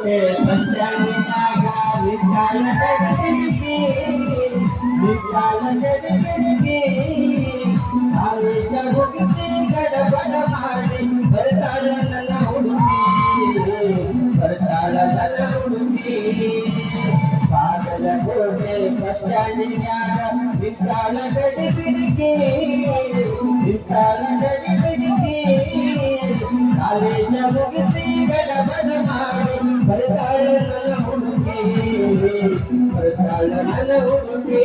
ಕೋಟೆ ಬಸ್ಟ್ಯಾಂಡಿನಾಗ ವಿಶಾಲ ಗಡಿಬಿಡಿ ವಿಶಾಲ ಗಡಿಬಿಡಿ ಕಾಲೇಜ ಮುಗಿಸಿ ಗಡಬಡ ಮಾಡಿ ಬರ್ತಾಳ ನನ್ನ ಹುಡುಗಿ ಬರ್ತಾಳ ನನ್ನ ಹುಡುಗಿ ಬಾಗಲಕೋಟೆ ಬಸ್ಟ್ಯಾಂಡಿನಾಗ ವಿಶಾಲ ಗಡಿಬಿಡಿ ವಿಶಾಲ ಗಡಿಬಿಡಿ ಕಾಲೇಜ ಮುಗಿಸಿ ಗಡಬಡ ಮಾಡಿ ಬರ್ತಾಳ ನನ್ನ ಹುಡುಗಿ ಬರ್ತಾಳ ನನ್ನ ಹುಡುಗಿ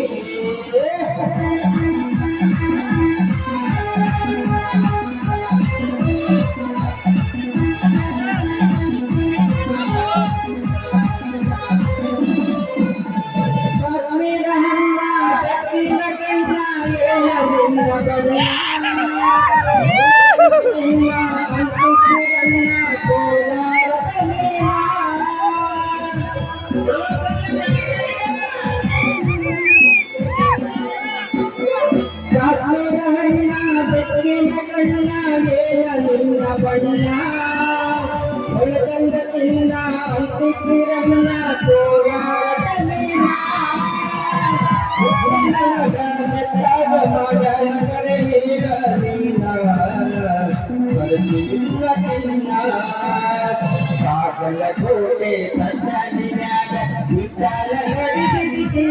ಬಾಗಲಕೋಟೆ ಬಸ್ಟ್ಯಾಂಡಿನ್ಯಾಗ ವಿಶಾಲ ಗಡಿಬಿಡಿ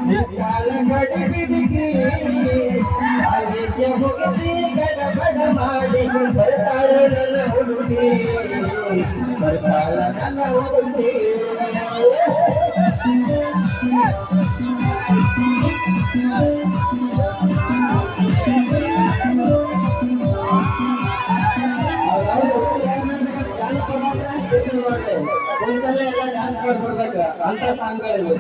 ವಿಶಾಲ ಗಡಿಬಿಡಿ ಕಾಲೇಜ ಮುಗಿಸಿ ಗಡಬಡ ಮಾಡಿ ಬರ್ತಾಳ ನನ್ನ ಹುಡುಗಿ ಬರ್ತಾಳ ನನ್ನ ಹುಡುಗಿ ಕುಂತಲ್ಲೇ ಎಲ್ಲ ಡ್ಯಾನ್ಸ್ ಮಾಡ್ಕೊಡ್ಬೇಕು ಅಂತ ಸಾಂಗ್ಗಳಿವೆ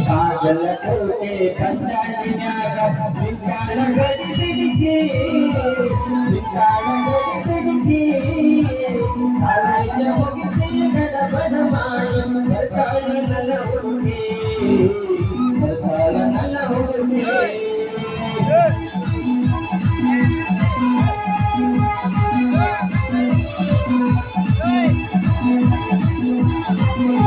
ಬಾಗಲಕೋಟೆ ಬಸ್ಟ್ಯಾಂಡಿನ್ಯಾಗ ವಿಶಾಲ ಗಡಿಬಿಡಿ ವಿಶಾಲ ಗಡಿಬಿಡಿ ಕಾಲೇಜ ಮುಗಿಸಿ ಗಡಬಡ ಮಾಡಿ ಬರ್ತಾಳ ನನ್ನ ಹುಡುಗಿ ಬರ್ತಾಳ ನನ್ನ ಹುಡುಗಿ